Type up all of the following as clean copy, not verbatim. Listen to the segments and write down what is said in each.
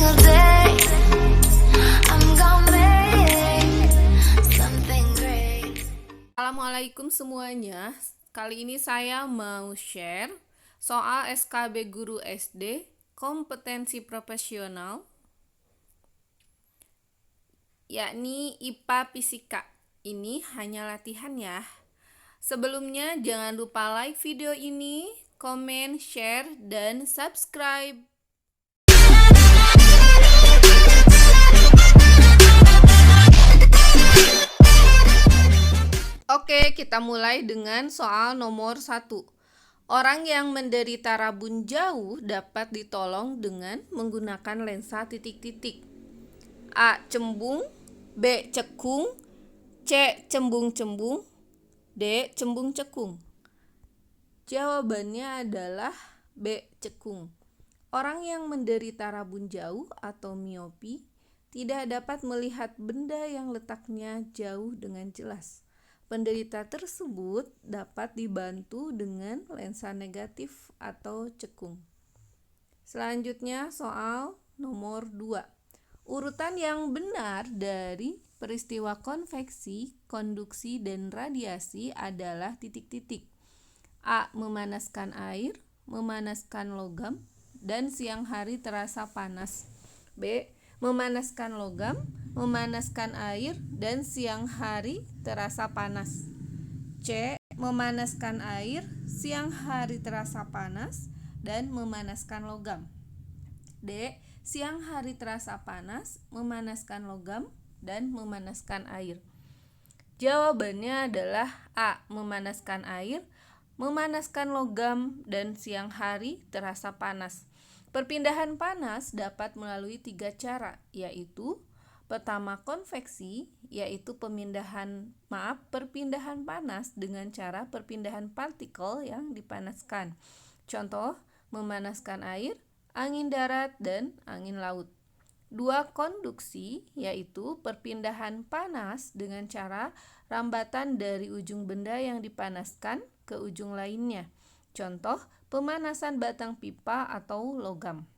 single day. I'm gonna make something great. Assalamualaikum semuanya. Kali ini saya mau share soal SKB Guru SD kompetensi profesional, yakni IPA Fisika. Ini hanya latihan ya. Sebelumnya jangan lupa like video ini, komen, share, dan subscribe. Oke, kita mulai dengan soal nomor 1. Orang yang menderita rabun jauh dapat ditolong dengan menggunakan lensa titik-titik. A. Cembung, B. Cekung, C. Cembung-cembung, D. Cembung-cekung. Jawabannya adalah B. Cekung. Orang yang menderita rabun jauh atau miopi tidak dapat melihat benda yang letaknya jauh dengan jelas. Penderita tersebut dapat dibantu dengan lensa negatif atau cekung. Selanjutnya soal nomor 2. Urutan yang benar dari peristiwa konveksi, konduksi, dan radiasi adalah titik-titik. A. Memanaskan air, memanaskan logam, dan siang hari terasa panas. B. Memanaskan logam, memanaskan air, dan siang hari terasa panas. C. Memanaskan air, siang hari terasa panas, dan memanaskan logam. D. Siang hari terasa panas, memanaskan logam, dan memanaskan air. Jawabannya adalah A. Memanaskan air, memanaskan logam, dan siang hari terasa panas. Perpindahan panas dapat melalui 3 cara, yaitu pertama konveksi, yaitu perpindahan panas dengan cara perpindahan partikel yang dipanaskan. Contoh, memanaskan air, angin darat, dan angin laut. 2. Konduksi, yaitu perpindahan panas dengan cara rambatan dari ujung benda yang dipanaskan ke ujung lainnya. Contoh, pemanasan batang pipa atau logam.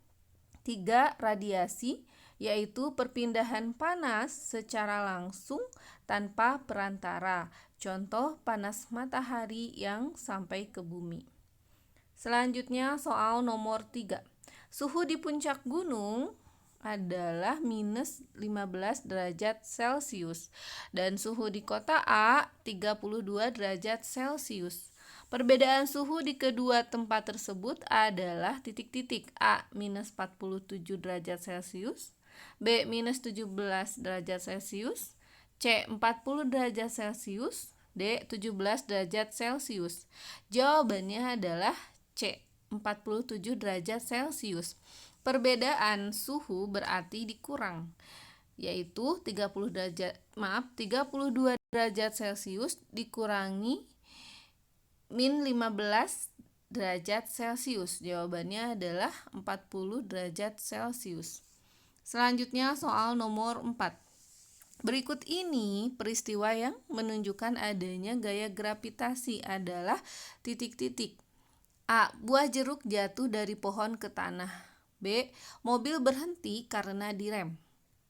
3. Radiasi, yaitu perpindahan panas secara langsung tanpa perantara. Contoh, panas matahari yang sampai ke bumi. Selanjutnya soal nomor 3. Suhu di puncak gunung adalah minus 15 derajat Celcius dan suhu di kota A 32 derajat Celcius. Perbedaan suhu di kedua tempat tersebut adalah titik-titik. A. Minus 47 derajat Celcius, B. Minus 17 derajat Celcius, C. 40 derajat Celcius, D. 17 derajat Celcius. Jawabannya adalah C. 47 derajat Celcius. Perbedaan suhu berarti dikurang, yaitu 32 derajat Celcius dikurangi min 15 derajat Celcius. Jawabannya adalah 40 derajat Celcius. Selanjutnya soal nomor 4. Berikut ini peristiwa yang menunjukkan adanya gaya gravitasi adalah titik-titik. A. Buah jeruk jatuh dari pohon ke tanah. B. Mobil berhenti karena direm.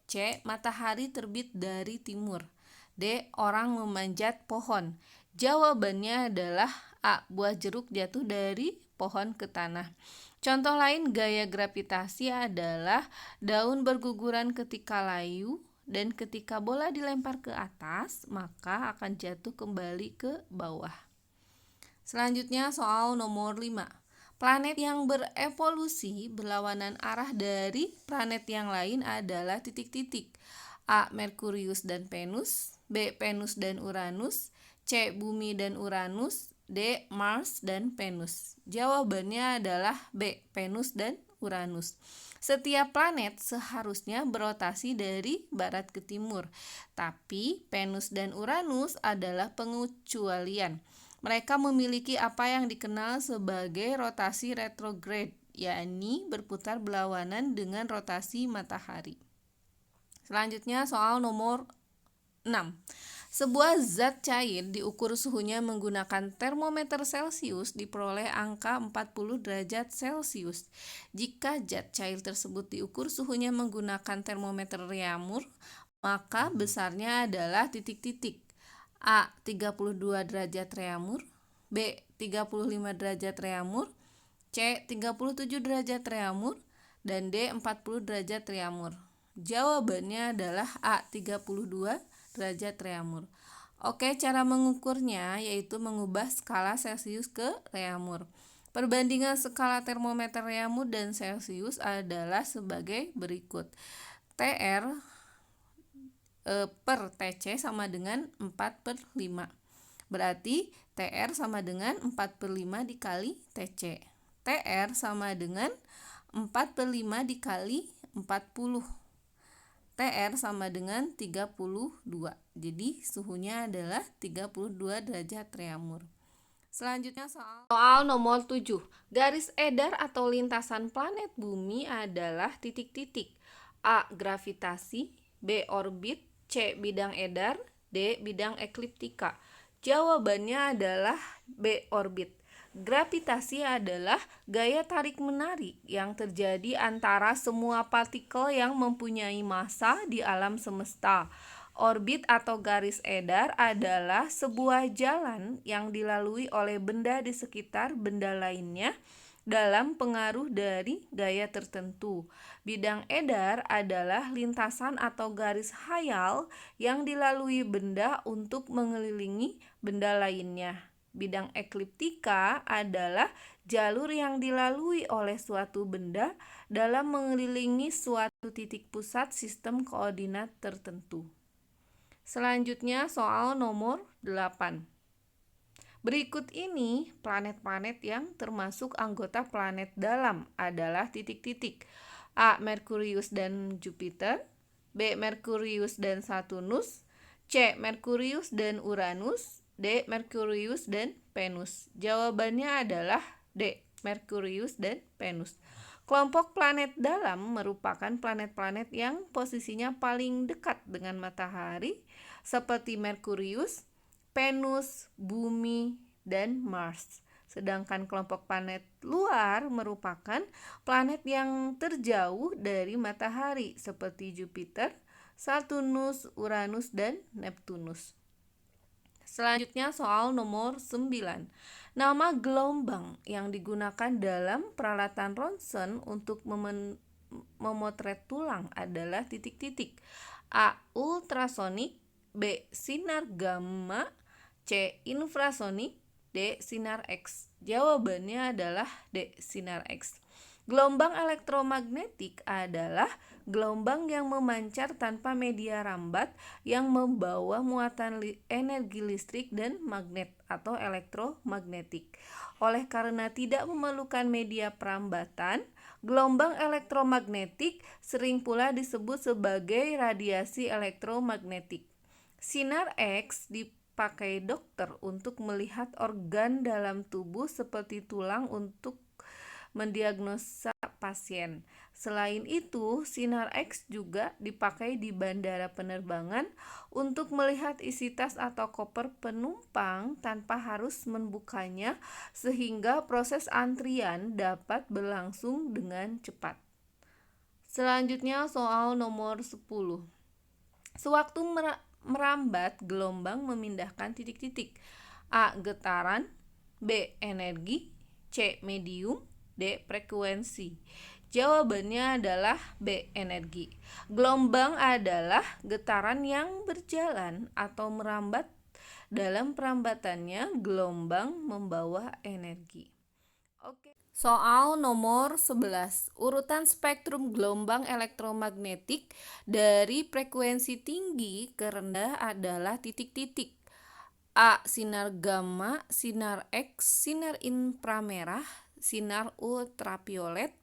C. Matahari terbit dari timur. D. Orang memanjat pohon. Jawabannya adalah A. Buah jeruk jatuh dari pohon ke tanah. Contoh lain gaya gravitasi adalah daun berguguran ketika layu, dan ketika bola dilempar ke atas, maka akan jatuh kembali ke bawah. Selanjutnya soal nomor 5. Planet yang berevolusi berlawanan arah dari planet yang lain adalah titik-titik. A. Merkurius dan Venus, B. Venus dan Uranus, C. Bumi dan Uranus, D. Mars dan Venus. Jawabannya adalah B. Venus dan Uranus. Setiap planet seharusnya berotasi dari barat ke timur, tapi Venus dan Uranus adalah pengecualian. Mereka memiliki apa yang dikenal sebagai rotasi retrograde, yakni berputar berlawanan dengan rotasi matahari. Selanjutnya soal nomor 6. Sebuah zat cair diukur suhunya menggunakan termometer Celcius diperoleh angka 40 derajat Celcius. Jika zat cair tersebut diukur suhunya menggunakan termometer Reaumur, maka besarnya adalah titik-titik. A. 32 derajat Reaumur, B. 35 derajat Reaumur, C. 37 derajat Reaumur, dan D. 40 derajat Reaumur. Jawabannya adalah A. 32 derajat Reaumur. Oke, cara mengukurnya yaitu mengubah skala Celcius ke Reaumur. Perbandingan skala termometer Reaumur dan Celcius adalah sebagai berikut. TR per TC sama dengan 4/5. Berarti TR sama dengan 4/5 dikali TC. TR sama dengan 4/5 dikali 40. TR sama dengan 32. Jadi suhunya adalah 32 derajat Reaumur. Selanjutnya soal nomor 7. Garis edar atau lintasan planet bumi adalah titik-titik. A. Gravitasi, B. Orbit, C. Bidang edar, D. Bidang ekliptika. Jawabannya adalah B. Orbit. Gravitasi adalah gaya tarik-menarik yang terjadi antara semua partikel yang mempunyai massa di alam semesta. Orbit atau garis edar adalah sebuah jalan yang dilalui oleh benda di sekitar benda lainnya dalam pengaruh dari gaya tertentu. Bidang edar adalah lintasan atau garis khayal yang dilalui benda untuk mengelilingi benda lainnya. Bidang ekliptika adalah jalur yang dilalui oleh suatu benda dalam mengelilingi suatu titik pusat sistem koordinat tertentu. Selanjutnya soal nomor 8. Berikut ini planet-planet yang termasuk anggota planet dalam adalah titik-titik. A. Merkurius dan Jupiter, B. Merkurius dan Saturnus, C. Merkurius dan Uranus, D. Merkurius dan Venus. Jawabannya adalah D. Merkurius dan Venus. Kelompok planet dalam merupakan planet-planet yang posisinya paling dekat dengan matahari seperti Merkurius, Venus, Bumi, dan Mars. Sedangkan kelompok planet luar merupakan planet yang terjauh dari matahari seperti Jupiter, Saturnus, Uranus, dan Neptunus. Selanjutnya soal nomor 9. Nama gelombang yang digunakan dalam peralatan ronsen untuk memotret tulang adalah titik-titik. A. Ultrasonik, B. Sinar gamma, C. Infrasonik, D. Sinar X. Jawabannya adalah D. Sinar X. Gelombang elektromagnetik adalah gelombang yang memancar tanpa media rambat yang membawa muatan energi listrik dan magnet atau elektromagnetik. Oleh karena tidak memerlukan media perambatan, gelombang elektromagnetik sering pula disebut sebagai radiasi elektromagnetik. Sinar X dipakai dokter untuk melihat organ dalam tubuh seperti tulang untuk mendiagnosa pasien. Selain itu, sinar X juga dipakai di bandara penerbangan untuk melihat isi tas atau koper penumpang tanpa harus membukanya sehingga proses antrian dapat berlangsung dengan cepat. Selanjutnya soal nomor 10. Sewaktu merambat, gelombang memindahkan titik-titik. A. Getaran, B. Energi, C. Medium, D. Frekuensi. Jawabannya adalah B. Energi. Gelombang adalah getaran yang berjalan atau merambat. Dalam perambatannya, gelombang membawa energi. Oke. Soal nomor 11. Urutan spektrum gelombang elektromagnetik dari frekuensi tinggi ke rendah adalah titik-titik. A. Sinar gamma, sinar X, sinar inframerah, sinar ultraviolet,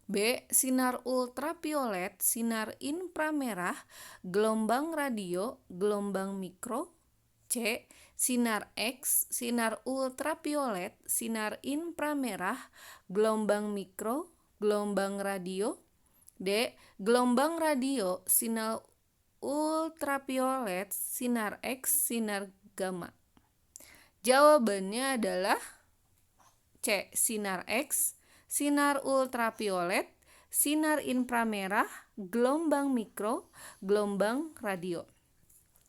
B. Sinar ultraviolet, sinar inframerah, gelombang radio, gelombang mikro, C. Sinar X, sinar ultraviolet, sinar inframerah, gelombang mikro, gelombang radio, D. Gelombang radio, sinar ultraviolet, sinar X, sinar gamma? Jawabannya adalah C. Sinar X, sinar ultraviolet, sinar inframerah, gelombang mikro, gelombang radio.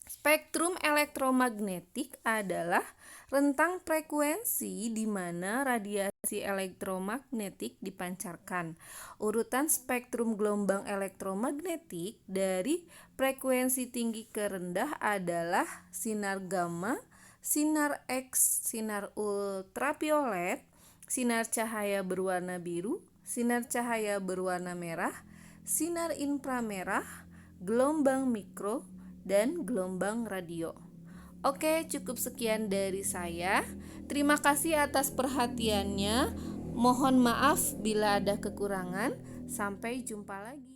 Spektrum elektromagnetik adalah rentang frekuensi di mana radiasi elektromagnetik dipancarkan. Urutan spektrum gelombang elektromagnetik dari frekuensi tinggi ke rendah adalah sinar gamma, sinar X, sinar ultraviolet, sinar cahaya berwarna biru, sinar cahaya berwarna merah, sinar inframerah, gelombang mikro, dan gelombang radio. Oke, cukup sekian dari saya. Terima kasih atas perhatiannya. Mohon maaf bila ada kekurangan. Sampai jumpa lagi.